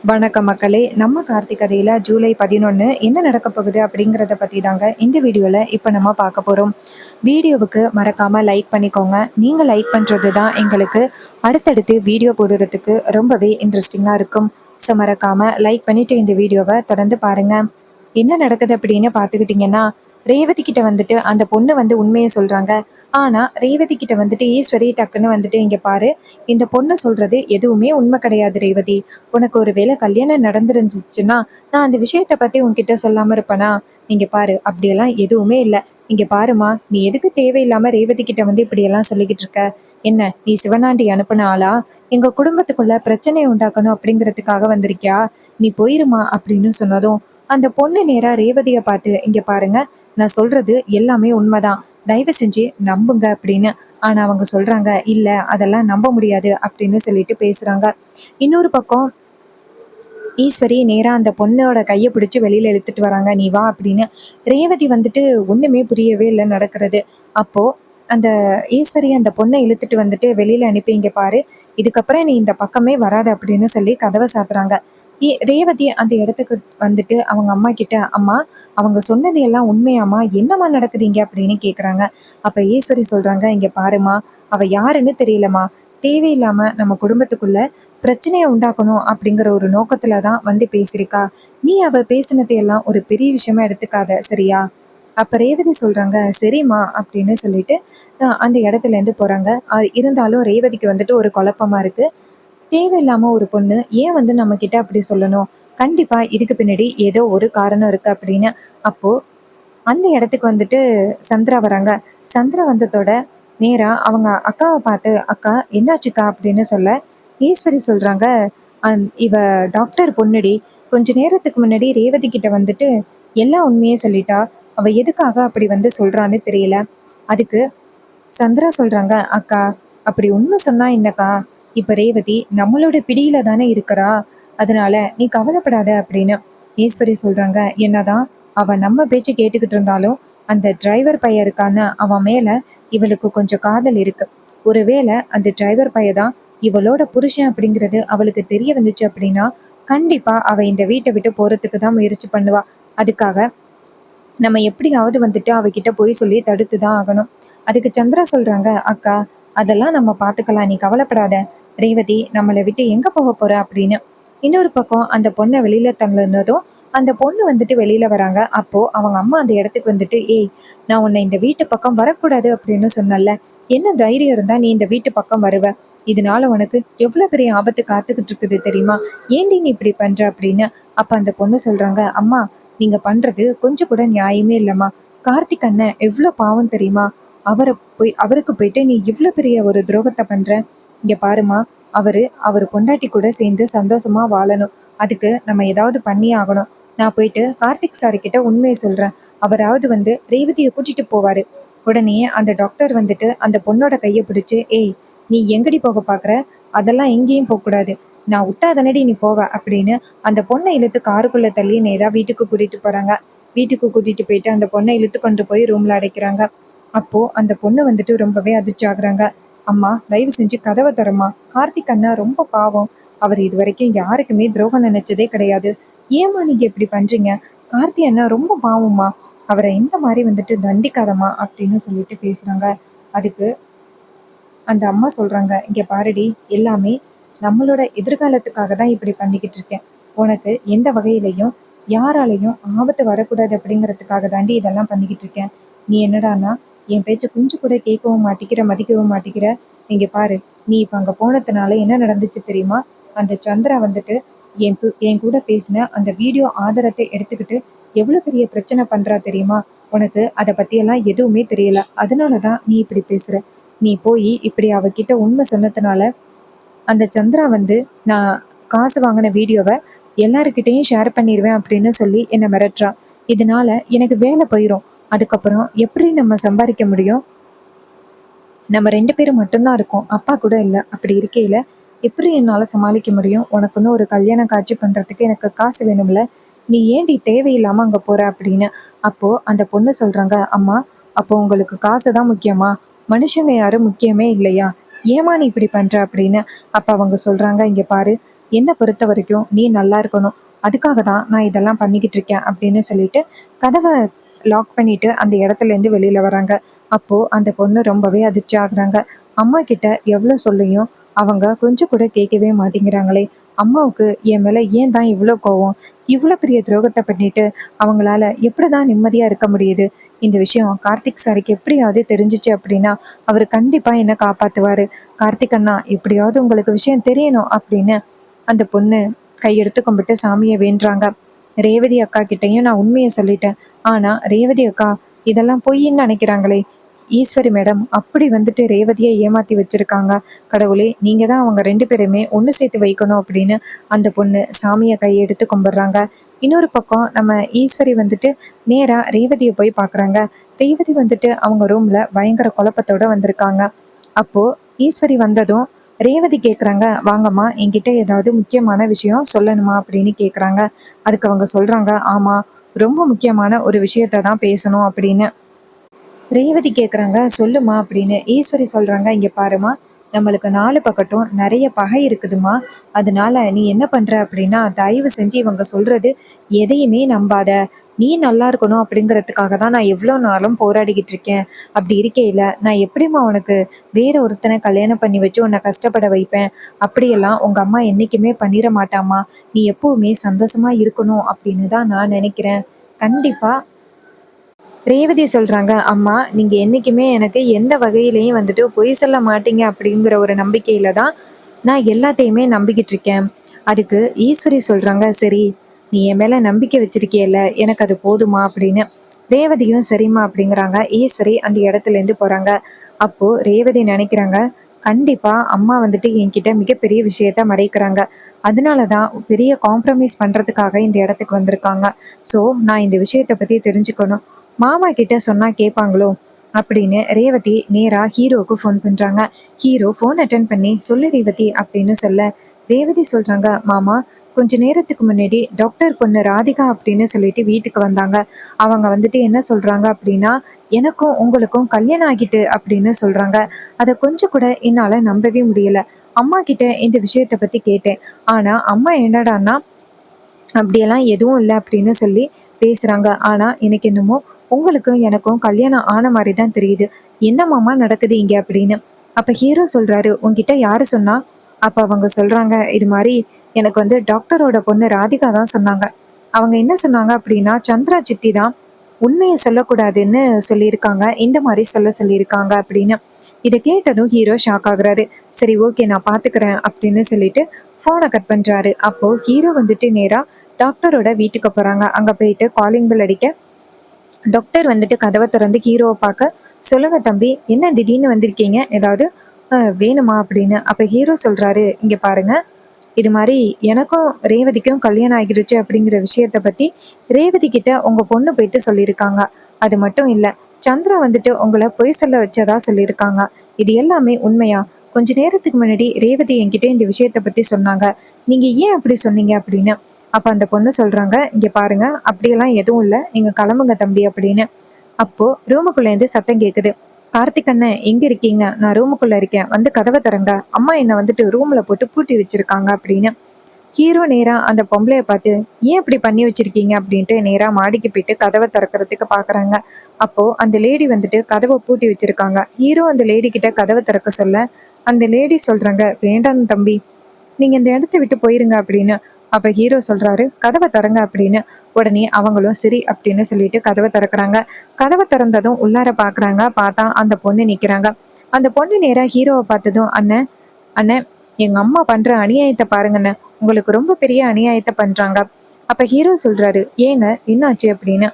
வணக்கம் மக்களே. நம்ம கார்த்திக் கதையில ஜூலை 11 என்ன நடக்க போகுது அப்படிங்கிறத பத்தி தாங்க இந்த வீடியோல இப்ப நம்ம பார்க்க போறோம். வீடியோவுக்கு மறக்காம லைக் பண்ணிக்கோங்க. நீங்க லைக் பண்றது தான் எங்களுக்கு அடுத்தடுத்து வீடியோ போடுறதுக்கு ரொம்பவே இன்ட்ரெஸ்டிங்கா இருக்கும். ஸோ மறக்காம லைக் பண்ணிட்டு இந்த வீடியோவை தொடர்ந்து பாருங்க. என்ன நடக்குது அப்படின்னு பார்த்துக்கிட்டிங்கன்னா, ரேவதி கிட்ட வந்துட்டு அந்த பொண்ணு வந்து உண்மையை சொல்றாங்க. ஆனா ரேவதி கிட்ட வந்துட்டு ஈஸ்வரி டக்குன்னு வந்துட்டு, இங்க பாரு, இந்த பொண்ணு சொல்றது எதுவுமே உண்மை கிடையாது ரேவதி. உனக்கு ஒரு வேளை கல்யாணம் நடந்துருந்துச்சுன்னா நான் அந்த விஷயத்த பத்தி உன்கிட்ட சொல்லாம இருப்பேனா? இங்க பாரு, அப்படியெல்லாம் எதுவுமே இல்லை. இங்க பாருமா, நீ எதுக்கு தேவையில்லாம ரேவதி கிட்ட வந்து இப்படியெல்லாம் சொல்லிக்கிட்டு இருக்க? என்ன, நீ சிவனாண்டி அனுப்புன ஆளா? எங்க குடும்பத்துக்குள்ள பிரச்சனையை உண்டாக்கணும் அப்படிங்கிறதுக்காக வந்திருக்கியா? நீ போயிருமா அப்படின்னு சொன்னதும் அந்த பொண்ணு நேரா ரேவதிய பார்த்து, இங்க பாருங்க, நான் சொல்றது எல்லாமே உண்மைதான், தயவு செஞ்சு நம்புங்க அப்படின்னு. ஆனா அவங்க சொல்றாங்க, இல்ல அதெல்லாம் நம்ப முடியாது அப்படின்னு சொல்லிட்டு பேசுறாங்க. இன்னொரு பக்கம் ஈஸ்வரி நேரா அந்த பொண்ணோட கையை பிடிச்சி வெளியில இழுத்துட்டு வராங்க, நீ வா அப்படின்னு. ரேவதி வந்துட்டு ஒண்ணுமே புரியவே இல்லை நடக்கிறது. அப்போ அந்த ஈஸ்வரி அந்த பொண்ணை இழுத்துட்டு வந்துட்டு வெளியில அனுப்பி, இங்க பாரு, இதுக்கப்புறம் நீ இந்த பக்கமே வராத அப்படின்னு சொல்லி கதவை சாத்துறாங்க. ரேவதி அந்த இடத்துக்கு வந்துட்டு அவங்க அம்மா கிட்ட, அம்மா, அவங்க சொன்னது எல்லாம் உண்மையாம்மா, என்னம்மா நடக்குதுங்க அப்படின்னு கேக்குறாங்க. அப்ப ஈஸ்வரி சொல்றாங்க, இங்க பாருமா, அவ யாருன்னு தெரியலம்மா, தேவையில்லாம நம்ம குடும்பத்துக்குள்ள பிரச்சனையை உண்டாக்கணும் அப்படிங்கிற ஒரு நோக்கத்துல தான் வந்து பேசியிருக்கா. நீ அவ பேசினதை எல்லாம் ஒரு பெரிய விஷயமா எடுத்துக்காத, சரியா? அப்ப ரேவதி சொல்றாங்க, சரிம்மா அப்படின்னு சொல்லிட்டு அந்த இடத்துல இருந்து போறாங்க. இருந்தாலும் ரேவதிக்கு வந்துட்டு ஒரு குழப்பமா இருக்கு. தேவையில்லாம ஒரு பொண்ணு ஏன் வந்து நம்ம கிட்ட அப்படி சொல்லணும்? கண்டிப்பா இதுக்கு பின்னாடி ஏதோ ஒரு காரணம் இருக்கு அப்படின்னு. அப்போ அந்த இடத்துக்கு வந்துட்டு சந்திரா வராங்க. சந்திரா வந்ததோட நேரா அவங்க அக்காவை பார்த்து, அக்கா என்னாச்சுக்கா அப்படின்னு சொல்ல, ஈஸ்வரி சொல்றாங்க, இவ டாக்டர் பொண்ணுடி, கொஞ்ச நேரத்துக்கு முன்னாடி ரேவதி கிட்ட வந்துட்டு எல்லா உண்மையே சொல்லிட்டா. அவ எதுக்காக அப்படி வந்து சொல்றான்னு தெரியல. அதுக்கு சந்திரா சொல்றாங்க, அக்கா, அப்படி உண்மை சொன்னா என்னக்கா? இப்ப ரேவதி நம்மளோட பிடியில தானே இருக்கிறா, அதனால நீ கவலைப்படாத அப்படின்னு. ஈஸ்வரி சொல்றாங்க, என்னதான் அவ நம்ம பேச்சு கேட்டுக்கிட்டு இருந்தாலும் அந்த டிரைவர் பையன் இருக்கான, அவன் மேல இவளுக்கு கொஞ்சம் காதல் இருக்கு. ஒருவேளை அந்த டிரைவர் பையன் தான் இவளோட புருஷன் அப்படிங்கிறது அவளுக்கு தெரிய வந்துச்சு அப்படின்னா கண்டிப்பா அவ இந்த வீட்டை விட்டு போறதுக்கு தான் முயற்சி பண்ணுவா. அதுக்காக நம்ம எப்படியாவது வந்துட்டு அவகிட்ட போய் சொல்லி தடுத்து தான் ஆகணும். அதுக்கு சந்திரா சொல்றாங்க, அக்கா, அதெல்லாம் நம்ம பார்த்துக்கலாம், நீ கவலைப்படாத. ரேவதி நம்மளை விட்டு எங்க போக போற அப்படின்னு. இன்னொரு பக்கம் அந்த பொண்ணை வெளியில தள்ளினதும் அந்த பொண்ணு வந்துட்டு வெளியில வராங்க. அப்போ அவங்க அம்மா அந்த இடத்துக்கு வந்துட்டு, ஏய், நான் உன்னை இந்த வீட்டு பக்கம் வரக்கூடாது அப்படின்னு சொன்னல, என்ன தைரியம் இருந்தா நீ இந்த வீட்டு பக்கம் வருவ? இதனால உனக்கு எவ்வளவு பெரிய ஆபத்து காத்துக்கிட்டு இருக்குது தெரியுமா? ஏண்டி நீ இப்படி பண்ற அப்படின்னு. அப்ப அந்த பொண்ணு சொல்றாங்க, அம்மா, நீங்க பண்றது கொஞ்சம் கூட நியாயமே இல்லம்மா. கார்த்திக் அண்ணன் எவ்வளவு பாவம் தெரியுமா? அவருக்கு போயிட்டு நீ இவ்வளவு பெரிய ஒரு துரோகத்தை பண்ற. இங்க பாருமா, அவரு பொண்டாட்டி கூட சேர்ந்து சந்தோஷமா வாழணும். அதுக்கு நம்ம ஏதாவது பண்ணியே ஆகணும். நான் போயிட்டு கார்த்திக் சாரு கிட்ட உண்மையை சொல்றேன். அவராவது வந்து ரேவதியை கூட்டிட்டு போவாரு. உடனே அந்த டாக்டர் வந்துட்டு அந்த பொண்ணோட கையை பிடிச்சு, ஏய், நீ எங்கடி போக பாக்குற? அதெல்லாம் எங்கேயும் போக கூடாது. நான் விட்டா தானடி நீ போவ அப்படின்னு அந்த பொண்ணை இழுத்து காருக்குள்ள தள்ளி நேரா வீட்டுக்கு கூட்டிட்டு போறாங்க. வீட்டுக்கு கூட்டிட்டு போயிட்டு அந்த பொண்ணை இழுத்து கொண்டு போய் ரூம்ல அடைக்கிறாங்க. அப்போ அந்த பொண்ணு வந்துட்டு ரொம்பவே அதிர்ச்சி ஆகுறாங்க. அம்மா, தயவு செஞ்சு கதவை தரமா, கார்த்திக் அண்ணா ரொம்ப பாவம், அவர் இது வரைக்கும் யாருக்குமே துரோகம் நினைச்சதே கிடையாது. ஏமா நீங்க இப்படி பண்றீங்க? கார்த்தி அண்ணா ரொம்ப பாவம்மா, அவரை இந்த மாதிரி வந்துட்டு தண்டிக்காதம்மா அப்படின்னு சொல்லிட்டு பேசுறாங்க. அதுக்கு அந்த அம்மா சொல்றாங்க, இங்க பாருடி, எல்லாமே நம்மளோட எதிர்காலத்துக்காக தான் இப்படி பண்ணிக்கிட்டு இருக்கேன். உனக்கு எந்த வகையிலையும் யாராலையும் ஆபத்து வரக்கூடாது அப்படிங்கிறதுக்காக தாண்டி இதெல்லாம் பண்ணிக்கிட்டு இருக்கேன். நீ என்னடான்னா என் பேச்ச கொஞ்சம் கூட கேட்கவும் மாட்டிக்கிற, மதிக்கவும் மாட்டிக்கிற. இங்க பாரு, நீ இப்ப அங்க போனதுனால என்ன நடந்துச்சு தெரியுமா? அந்த சந்திரா வந்துட்டு என் கூட பேசின அந்த வீடியோ ஆதாரத்தை எடுத்துக்கிட்டு எவ்வளவு பெரிய பிரச்சனை பண்றா தெரியுமா? உனக்கு அதை பத்தியெல்லாம் எதுவுமே தெரியல, அதனாலதான் நீ இப்படி பேசுற. நீ போய் இப்படி அவகிட்ட உண்மை சொன்னதுனால அந்த சந்திரா வந்து நான் காசு வாங்கின வீடியோவை எல்லாருக்கிட்டையும் ஷேர் பண்ணிடுவேன் அப்படின்னு சொல்லி என்னை மிரட்டுறான். இதனால எனக்கு வேலை போயிடும். அதுக்கப்புறம் எப்படி நம்ம சம்பாதிக்க முடியும்? நம்ம 2 பேரும் மட்டும்தான் இருக்கோம், அப்பா கூட இல்லை. அப்படி இருக்கையில எப்படி என்னால் சமாளிக்க முடியும்? உனக்குன்னு ஒரு கல்யாண காட்சி பண்ணுறதுக்கு எனக்கு காசு வேணும்ல, நீ ஏண்டி தேவையில்லாமல் அங்கே போகிற அப்படின்னு. அப்போது அந்த பொண்ணு சொல்கிறாங்க, அம்மா, அப்போ உங்களுக்கு காசு தான் முக்கியமா? மனுஷங்க யாரும் முக்கியமே இல்லையா? ஏமா நீ இப்படி பண்ணுற அப்படின்னு. அப்போ அவங்க சொல்கிறாங்க, இங்கே பாரு, என்னை பொறுத்த வரைக்கும் நீ நல்லா இருக்கணும், அதுக்காக தான் நான் இதெல்லாம் பண்ணிக்கிட்டு இருக்கேன் அப்படின்னு சொல்லிட்டு கதவை லாக் பண்ணிட்டு அந்த இடத்துல இருந்து வெளியில வராங்க. அப்போ அந்த பொண்ணு ரொம்பவே அதிர்ச்சி ஆகுறாங்க. அம்மா கிட்ட எவ்வளோ சொல்லியும் அவங்க கொஞ்சம் கூட கேட்கவே மாட்டேங்கிறாங்களே. அம்மாவுக்கு என் மேல ஏன் தான் இவ்வளோ கோவம்? இவ்வளோ பெரிய துரோகத்தை பண்ணிட்டு அவங்களால எப்படிதான் நிம்மதியா இருக்க முடியுது? இந்த விஷயம் கார்த்திக் சாருக்கு எப்படியாவது தெரிஞ்சிச்சு அப்படின்னா அவர் கண்டிப்பா என்ன காப்பாத்துவாரு. கார்த்திக் அண்ணா, எப்படியாவது உங்களுக்கு விஷயம் தெரியணும் அப்படின்னு அந்த பொண்ணு கையெடுத்து கும்பிட்டு சாமியை வேண்டுறாங்க. ரேவதி அக்கா கிட்டயும் நான் உண்மையை சொல்லிட்டேன். ஆனா ரேவதி அக்கா இதெல்லாம் பொய்ன்னு நினைக்கிறாங்களே. ஈஸ்வரி மேடம் அப்படி வந்துட்டு ரேவதியை ஏமாத்தி வச்சிருக்காங்க. கடவுளே, நீங்க தான் அவங்க 2 பேருமே ஒன்று சேர்த்து வைக்கணும் அப்படின்னு அந்த பொண்ணு சாமியை கையெடுத்து கும்பிடுறாங்க. இன்னொரு பக்கம் நம்ம ஈஸ்வரி வந்துட்டு நேரா ரேவதியை போய் பார்க்குறாங்க. ரேவதி வந்துட்டு அவங்க ரூம்ல பயங்கர குழப்பத்தோட வந்திருக்காங்க. அப்போ ஈஸ்வரி வந்ததும் ரேவதி கேட்குறாங்க, வாங்கம்மா என்கிட்ட ஏதாவது முக்கியமான விஷயம் சொல்லணுமா அப்படின்னு கேட்குறாங்க. அதுக்கு அவங்க சொல்றாங்க, ஆமா ரொம்ப முக்கியமான ஒரு விஷயத்த தான் பேசணும் அப்படின்னு. ரேவதி கேட்குறாங்க, சொல்லுமா அப்படின்னு. ஈஸ்வரி சொல்றாங்க, இங்க பாருமா, நம்மளுக்கு 4 பக்கட்டும் நிறைய பகை இருக்குதுமா. அதனால நீ என்ன பண்ற அப்படின்னா தயவு செஞ்சு இவங்க சொல்றது எதையுமே நம்பாத. நீ நல்லா இருக்கணும் அப்படிங்கிறதுக்காக தான் நான் எவ்வளோ நாளும் போராடிக்கிட்டு இருக்கேன். அப்படி இருக்கையில நான் எப்படிம்மா உனக்கு வேற ஒருத்தனை கல்யாணம் பண்ணி வச்சு உன்னை கஷ்டப்பட வைப்பேன்? அப்படியெல்லாம் உங்க அம்மா என்னைக்குமே பண்ணிட மாட்டாமா. நீ எப்பவுமே சந்தோஷமா இருக்கணும் அப்படின்னு தான் நான் நினைக்கிறேன். கண்டிப்பா. ரேவதி சொல்றாங்க, அம்மா நீங்க என்னைக்குமே எனக்கு எந்த வகையிலையும் வந்துட்டு பொய் சொல்ல மாட்டீங்க அப்படிங்கிற ஒரு நம்பிக்கையில தான் நான் எல்லாத்தையுமே நம்பிக்கிட்டு இருக்கேன். அதுக்கு ஈஸ்வரி சொல்றாங்க, சரி நீ என் மேல நம்பிக்கை வச்சிருக்கியல்ல, எனக்கு அது போதுமா அப்படின்னு. ரேவதியும் சரிம்மா அப்படிங்கிறாங்க. ஈஸ்வரி அந்த இடத்துல இருந்து போறாங்க. அப்போ ரேவதி நினைக்கிறாங்க, கண்டிப்பா அம்மா வந்துட்டு என்கிட்ட மிகப்பெரிய விஷயத்த மறைக்கிறாங்க. அதனாலதான் பெரிய காம்ப்ரமைஸ் பண்றதுக்காக இந்த இடத்துக்கு வந்திருக்காங்க. ஸோ நான் இந்த விஷயத்தை பத்தி தெரிஞ்சுக்கணும். மாமா கிட்ட சொன்னா கேட்பாங்களோ அப்படின்னு ரேவதி நேரா ஹீரோவுக்கு ஃபோன் பண்றாங்க. ஹீரோ ஃபோன் அட்டன் பண்ணி, சொல்லு ரேவதி அப்படின்னு சொல்ல, ரேவதி சொல்றாங்க, மாமா கொஞ்ச நேரத்துக்கு முன்னாடி டாக்டர் பொண்ணு ராதிகா அப்படின்னு சொல்லிட்டு வீட்டுக்கு வந்தாங்க. அவங்க வந்துட்டு என்ன சொல்றாங்க அப்படின்னா, எனக்கும் உங்களுக்கும் கல்யாணம் ஆகிட்டு அப்படின்னு சொல்றாங்க. அதை கொஞ்சம் கூட என்னால நம்பவே முடியல. அம்மா கிட்ட இந்த விஷயத்த பத்தி கேட்டேன். ஆனா அம்மா என்னடான்னா அப்படியெல்லாம் எதுவும் இல்லை அப்படின்னு சொல்லி பேசுறாங்க. ஆனா எனக்கு என்னமோ உங்களுக்கும் எனக்கும் கல்யாணம் ஆன மாதிரி தான் தெரியுது. என்ன மாமா நடக்குது இங்க அப்படின்னு. அப்ப ஹீரோ சொல்றாரு, உன்கிட்ட யாரு சொன்னா? அப்ப அவங்க சொல்றாங்க, இது மாதிரி எனக்கு வந்து டாக்டரோட பொண்ணு ராதிகா தான் சொன்னாங்க. அவங்க என்ன சொன்னாங்க அப்படின்னா, சந்திரா சித்தி தான் உண்மையை சொல்லக்கூடாதுன்னு சொல்லியிருக்காங்க, இந்த மாதிரி சொல்லியிருக்காங்க அப்படின்னு. இதை கேட்டதும் ஹீரோ ஷாக் ஆகுறாரு. சரி ஓகே நான் பாத்துக்கிறேன் அப்படின்னு சொல்லிட்டு போனை கட் பண்றாரு. அப்போ ஹீரோ வந்துட்டு நேரா டாக்டரோட வீட்டுக்கு போறாங்க. அங்க போயிட்டு காலிங் பெல் அடிக்க டாக்டர் வந்துட்டு கதவை திறந்து ஹீரோவை பார்க்க, சொல்லுங்க தம்பி, என்ன திடீர்னு வந்திருக்கீங்க, ஏதாவது வேணுமா அப்படின்னு. அப்ப ஹீரோ சொல்றாரு, இங்க பாருங்க, இது மாதிரி எனக்கும் ரேவதிக்கும் கல்யாணம் ஆகிருச்சு அப்படிங்கிற விஷயத்த பத்தி ரேவதி கிட்ட உங்க பொண்ணு போயிட்டு சொல்லியிருக்காங்க. அது மட்டும் இல்ல, சந்திரா வந்துட்டு உங்களை பொய் சொல்ல வச்சதா சொல்லியிருக்காங்க. இது எல்லாமே உண்மையா? கொஞ்ச நேரத்துக்கு முன்னாடி ரேவதி என்கிட்ட இந்த விஷயத்த பத்தி சொன்னாங்க. நீங்க ஏன் அப்படி சொன்னீங்க அப்படின்னு. அப்ப அந்த பொண்ணு சொல்றாங்க, இங்க பாருங்க, அப்படியெல்லாம் எதுவும் இல்லை, நீங்க கிளம்புங்க தம்பி அப்படின்னு. அப்போ ரூமுக்குள்ள இருந்து சத்தம் கேக்குது. கார்த்திக் அண்ணன் எங்க இருக்கீங்க? நான் ரூமுக்குள்ள இருக்கேன், வந்து கதவை திறங்க, அம்மா என்ன வந்துட்டு ரூம்ல போட்டு பூட்டி வச்சிருக்காங்க அப்படின்னு. ஹீரோ நேரா அந்த பொம்பளைய பார்த்து, ஏன் இப்படி பண்ணி வச்சிருக்கீங்க அப்படின்ட்டு நேரா மாடிக்கு போயிட்டு கதவை திறக்கிறதுக்கு பாக்குறாங்க. அப்போ அந்த லேடி வந்துட்டு கதவை பூட்டி வச்சிருக்காங்க. ஹீரோ அந்த லேடி கிட்ட கதவை திறக்க சொல்ல, அந்த லேடி சொல்றாங்க, வேண்டாம் தம்பி, நீங்க இந்த இடத்த விட்டு போயிருங்க அப்படின்னு. அப்ப ஹீரோ சொல்றாரு, கதவை திறங்க அப்படின்னு. உடனே அவங்களும் சரி அப்படின்னு சொல்லிட்டு கதவை திறக்கிறாங்க. கதவை திறந்ததும் உள்ளார பாக்குறாங்க. பார்த்தா அந்த பொண்ணு நிக்கிறாங்க. அந்த பொண்ணு நேரா ஹீரோவை பார்த்ததும், அண்ணன் அண்ணன், எங்க அம்மா பண்ற அநியாயத்தை பாருங்கண்ணே, உங்களுக்கு ரொம்ப பெரிய அநியாயத்தை பண்றாங்க. அப்ப ஹீரோ சொல்றாரு, ஏங்க என்னாச்சு அப்படின்னு.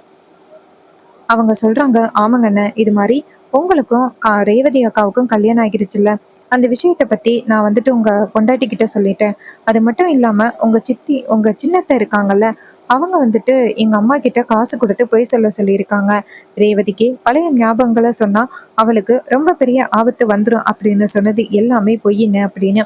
அவங்க சொல்றாங்க, ஆமாங்கண்ணே, இது மாதிரி உங்களுக்கும் ரேவதி அக்காவுக்கும் கல்யாணம் ஆகிருச்சுல்ல, அந்த விஷயத்த பத்தி நான் வந்துட்டு உங்க பொண்டாட்டி கிட்ட சொல்லிட்டேன். அது மட்டும் இல்லாம உங்க சித்தி, உங்க சின்னத்தை இருக்காங்கல்ல, அவங்க வந்துட்டு எங்க அம்மா கிட்ட காசு கொடுத்து பொய் சொல்லியிருக்காங்க. ரேவதிக்கு பழைய ஞாபகங்களை சொன்னா அவளுக்கு ரொம்ப பெரிய ஆபத்து வந்துடும் அப்படின்னு சொன்னது எல்லாமே பொய்யின்னு அப்படின்னு.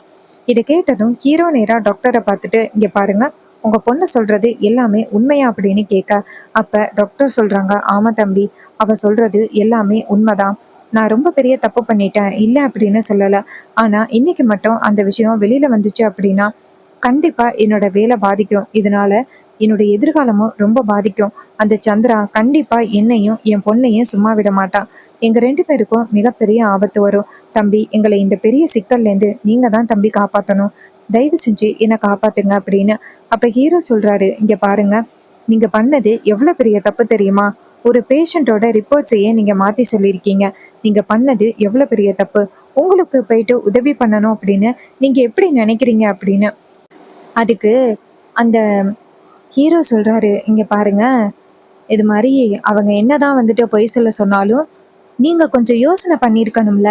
இதை கேட்டதும் ஹீரோ நேரா டாக்டரை பார்த்துட்டு, இங்க பாருங்க, உங்க பொண்ணு சொல்றது எல்லாமே உண்மையா அப்படின்னு கேட்க, அப்ப டாக்டர் சொல்றாங்க, ஆமா தம்பி, அவ சொல்றது எல்லாமே உண்மைதான். நான் ரொம்ப பெரிய தப்பு பண்ணிட்டேன், இல்லை அப்படின்னு சொல்லல. ஆனா இன்னைக்கு மட்டும் அந்த விஷயம் வெளியில வந்துச்சு அப்படின்னா கண்டிப்பா என்னோட வேலை பாதிக்கும். இதனால என்னோட எதிர்காலமும் ரொம்ப பாதிக்கும். அந்த சந்திரா கண்டிப்பா என்னையும் என் பொண்ணையும் சும்மா விட மாட்டான். எங்க 2 பேருக்கும் மிகப்பெரிய ஆபத்து வரும். தம்பி, எங்களை இந்த பெரிய சிக்கல்லேருந்து நீங்க தான் தம்பி காப்பாத்தணும். தயவு செஞ்சு என்ன காப்பாத்துங்க அப்படின்னு. அப்ப ஹீரோ சொல்றாரு, இங்க பாருங்க, நீங்க பண்ணது எவ்வளவு பெரிய தப்பு தெரியுமா? ஒரு பேஷண்டோட ரிப்போர்ட்ஸையே நீங்க மாத்தி சொல்லியிருக்கீங்க. நீங்க பண்ணது எவ்வளவு பெரிய தப்பு. உங்களுக்கு போயிட்டு உதவி பண்ணணும் அப்படின்னு நீங்க எப்படி நினைக்கிறீங்க அப்படின்னு. அதுக்கு அந்த ஹீரோ சொல்றாரு, இங்க பாருங்க, இது மாதிரி அவங்க என்னதான் வந்துட்டு பொய் சொல்ல சொன்னாலும் நீங்க கொஞ்சம் யோசனை பண்ணியிருக்கணும்ல.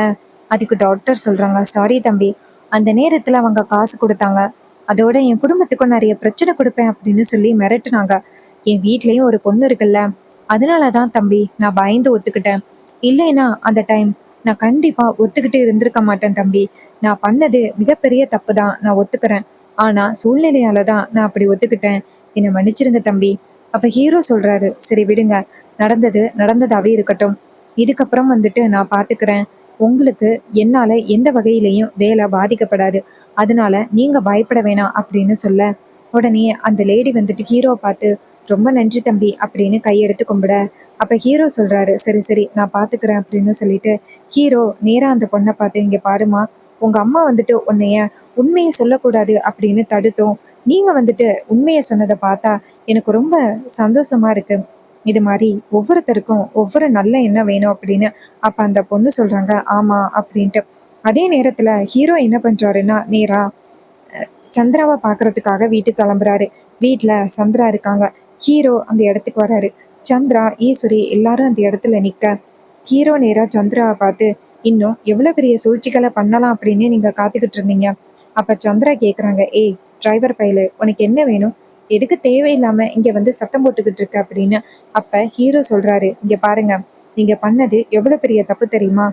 அதுக்கு டாக்டர் சொல்றாங்க, சாரி தம்பி, அந்த நேரத்துல அவங்க காசு கொடுத்தாங்க. அதோட என் குடும்பத்துக்கும் நிறைய பிரச்சனை கொடுப்பேன் அப்படின்னு சொல்லி மிரட்டுனாங்க. என் வீட்லயும் ஒரு பொண்ணு இருக்குல்ல, அதனாலதான் தம்பி நான் பயந்து ஒத்துக்கிட்டேன். இல்லைன்னா அந்த டைம் நான் கண்டிப்பா ஒத்துக்கிட்டு இருந்திருக்க மாட்டேன் தம்பி. நான் பண்ணது மிகப்பெரிய தப்பு தான், நான் ஒத்துக்கிறேன். ஆனா சூழ்நிலையால தான் நான் அப்படி ஒத்துக்கிட்டேன். என்னை மன்னிச்சிருங்க தம்பி. அப்ப ஹீரோ சொல்றாரு, சரி விடுங்க, நடந்தது நடந்ததாவே இருக்கட்டும். இதுக்கப்புறம் வந்துட்டு நான் பாத்துக்கிறேன். உங்களுக்கு என்னால எந்த வகையிலையும் வேலை பாதிக்கப்படாது. அதனால நீங்க பயப்பட வேணாம் அப்படின்னு சொல்ல, உடனே அந்த லேடி வந்துட்டு ஹீரோவை பார்த்து, ரொம்ப நன்றி தம்பி அப்படின்னு கையெடுத்து கும்பிட, அப்ப ஹீரோ சொல்றாரு, சரி சரி நான் பாத்துக்கிறேன் அப்படின்னு சொல்லிட்டு ஹீரோ நேரா அந்த பொண்ணை பார்த்து, இங்க பாருமா, உங்க அம்மா வந்துட்டு உன்னைய உண்மையை சொல்லக்கூடாது அப்படின்னு தடுத்தோம். நீங்க வந்துட்டு உண்மையை சொன்னதை பார்த்தா எனக்கு ரொம்ப சந்தோஷமா இருக்கு. இது மாதிரி ஒவ்வொருத்தருக்கும் ஒவ்வொரு நல்ல எண்ணம் வேணும் அப்படின்னு. அப்ப அந்த பொண்ணு சொல்றாங்க, ஆமா அப்படின்ட்டு. அதே நேரத்துல ஹீரோ என்ன பண்றாருன்னா, நேரா சந்திராவை பாக்குறதுக்காக வீட்டுக்கு கிளம்புறாரு. வீட்டுல சந்திரா இருக்காங்க. ஹீரோ அந்த இடத்துக்கு வராரு. சந்திரா, ஈஸ்வரி எல்லாரும் அந்த இடத்துல நிக்க, ஹீரோ நேரா சந்திராவை பார்த்து, இன்னும் எவ்வளவு பெரிய சூழ்ச்சிகளை பண்ணலாம் அப்படின்னு நீங்க காத்துக்கிட்டு இருந்தீங்க. அப்ப சந்திரா கேக்குறாங்க, ஏய் டிரைவர் பயலு, உனக்கு என்ன வேணும்? எதுக்கு தேவையில்லாம இங்க வந்து சத்தம் போட்டுக்கிட்டு இருக்க அப்படின்னு. அப்ப ஹீரோ சொல்றாரு, இங்க பாருங்க, நீங்க பண்ணது எவ்வளவு பெரிய தப்பு தெரியுமா?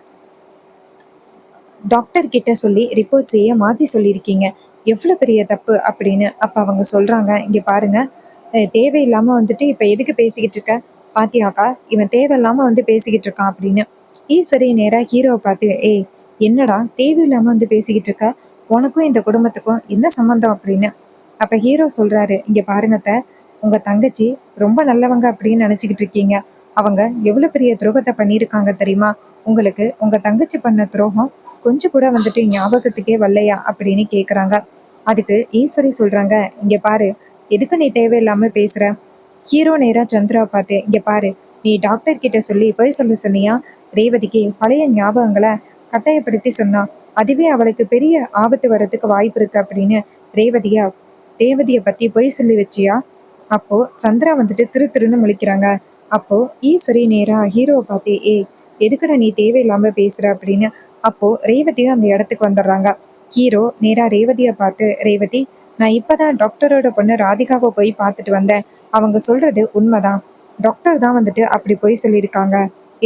டாக்டர் கிட்ட சொல்லி ரிப்போர்ட்ஸையே மாத்தி சொல்லியிருக்கீங்க. எவ்வளவு பெரிய தப்பு அப்படின்னு. அப்ப அவங்க சொல்றாங்க, இங்க பாருங்க, தேவையில்லாம வந்துட்டு இப்ப எதுக்கு பேசிக்கிட்டு இருக்க? பாத்தியாக்கா, இவன் தேவையில்லாம வந்து பேசிக்கிட்டு இருக்கான் அப்படின்னு. ஈஸ்வரி நேரா ஹீரோவை பார்த்து, ஏய் என்னடா தேவையில்லாம வந்து பேசிக்கிட்டு இருக்க? உனக்கும் இந்த குடும்பத்துக்கும் என்ன சம்மந்தம் அப்படின்னு. அப்ப ஹீரோ சொல்றாரு, இங்க பாருங்க அத்தை, உங்க தங்கச்சி ரொம்ப நல்லவங்க அப்படின்னு நினைச்சுக்கிட்டு இருக்கீங்க. அவங்க எவ்வளவு பெரிய துரோகத்தை பண்ணியிருக்காங்க தெரியுமா? உங்களுக்கு உங்க தங்கச்சி பண்ண துரோகம் கொஞ்சம் கூட வந்துட்டு ஞாபகத்துக்கே வரலையா அப்படின்னு கேக்குறாங்க. அதுக்கு ஈஸ்வரி சொல்றாங்க, இங்க பாரு, எதுக்கு நீ தேவையில்லாம பேசுற? ஹீரோ நேரா சந்திராவை பார்த்து, இங்க பாரு, நீ டாக்டர் கிட்ட சொல்லி போய் சொல்ல சொன்னியா? ரேவதிக்கு பழைய ஞாபகங்களை கட்டாயப்படுத்தி சொன்னா அதுவே அவளுக்கு பெரிய ஆபத்து வர்றதுக்கு வாய்ப்பு இருக்கு அப்படின்னு ரேவதிய பத்தி பொய் சொல்லி வச்சியா? அப்போ சந்திரா வந்துட்டு திரு திருன்னு முழிக்கிறாங்க. அப்போ ஈஸ்வரி நேரா ஹீரோவை பார்த்து, ஏய் எதுக்குடா நீ தேவையில்லாம பேசுற அப்படின்னு. அப்போ ரேவதியும் அந்த இடத்துக்கு வந்துடுறாங்க. ஹீரோ நேரா ரேவதியை பார்த்து, ரேவதி, நான் இப்பதான் டாக்டரோட பொண்ணு ராதிகாவை போய் பார்த்துட்டு வந்தேன். அவங்க சொல்றது உண்மைதான். டாக்டர் தான் வந்துட்டு அப்படி போய் சொல்லியிருக்காங்க.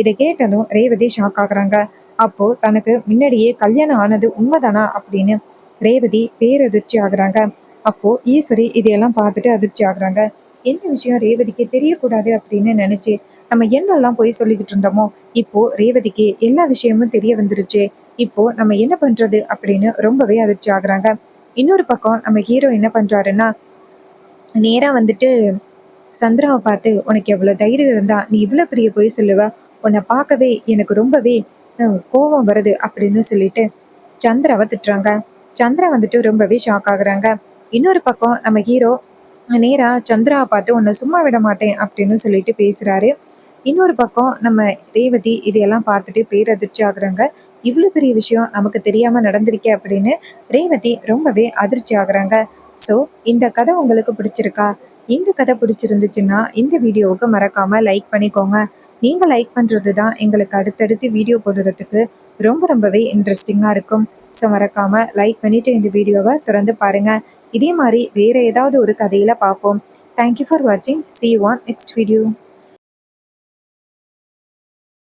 இதை கேட்டதும் ரேவதி ஷாக் ஆகுறாங்க. அப்போ தனக்கு முன்னாடியே கல்யாணம் ஆனது உண்மைதானா அப்படின்னு ரேவதி பேரதிர்ச்சி ஆகுறாங்க. அப்போ ஈஸ்வரி இதையெல்லாம் பார்த்துட்டு அதிர்ச்சி ஆகுறாங்க. என்ன விஷயம் ரேவதிக்கு தெரியக்கூடாது அப்படின்னு நினைச்சு நம்ம என்னெல்லாம் போய் சொல்லிக்கிட்டு இருந்தோமோ இப்போ ரேவதிக்கு எல்லா விஷயமும் தெரிய வந்துருச்சு. இப்போ நம்ம என்ன பண்றது அப்படின்னு ரொம்பவே அதிர்ச்சி ஆகுறாங்க. இன்னொரு பக்கம் நம்ம ஹீரோ என்ன பண்றாருன்னா, நேரா வந்துட்டு சந்திராவை பார்த்து, உனக்கு எவ்வளவு தைரியம் இருந்தா நீ இவ்வளவு பெரிய பொய் சொல்லுவ? உன்னை பார்க்கவே எனக்கு ரொம்பவே கோபம் வருது அப்படின்னு சொல்லிட்டு சந்திராவை திட்டுறாங்க. சந்திரா வந்துட்டு ரொம்பவே ஷாக் ஆகுறாங்க. இன்னொரு பக்கம் நம்ம ஹீரோ நேரா சந்திராவை பார்த்து, உன்னை சும்மா விட மாட்டேன் அப்படின்னு சொல்லிட்டு பேசுறாரு. இன்னொரு பக்கம் நம்ம ரேவதி இதையெல்லாம் பார்த்துட்டு பேரதிர்ச்சி ஆகுறாங்க. இவ்வளவு பெரிய விஷயம் நமக்கு தெரியாம நடந்திருக்கே அப்படின்னு ரேவதி ரொம்பவே அதிர்ச்சி ஆகுறாங்க. ஸோ இந்த கதை உங்களுக்கு பிடிச்சிருக்கா? இந்த கதை பிடிச்சிருந்துச்சுன்னா இந்த வீடியோவுக்கு மறக்காம லைக் பண்ணிக்கோங்க. நீங்க லைக் பண்றது தான் எங்களுக்கு அடுத்தடுத்து வீடியோ போடுறதுக்கு ரொம்பவே இன்ட்ரெஸ்டிங்கா இருக்கும். ஸோ மறக்காம லைக் பண்ணிட்டு இந்த வீடியோவை தொடர்ந்து பாருங்க. இதே மாதிரி வேற ஏதாவது ஒரு கதையில பார்ப்போம். தேங்க்யூ ஃபார் வாட்சிங். See you on next video.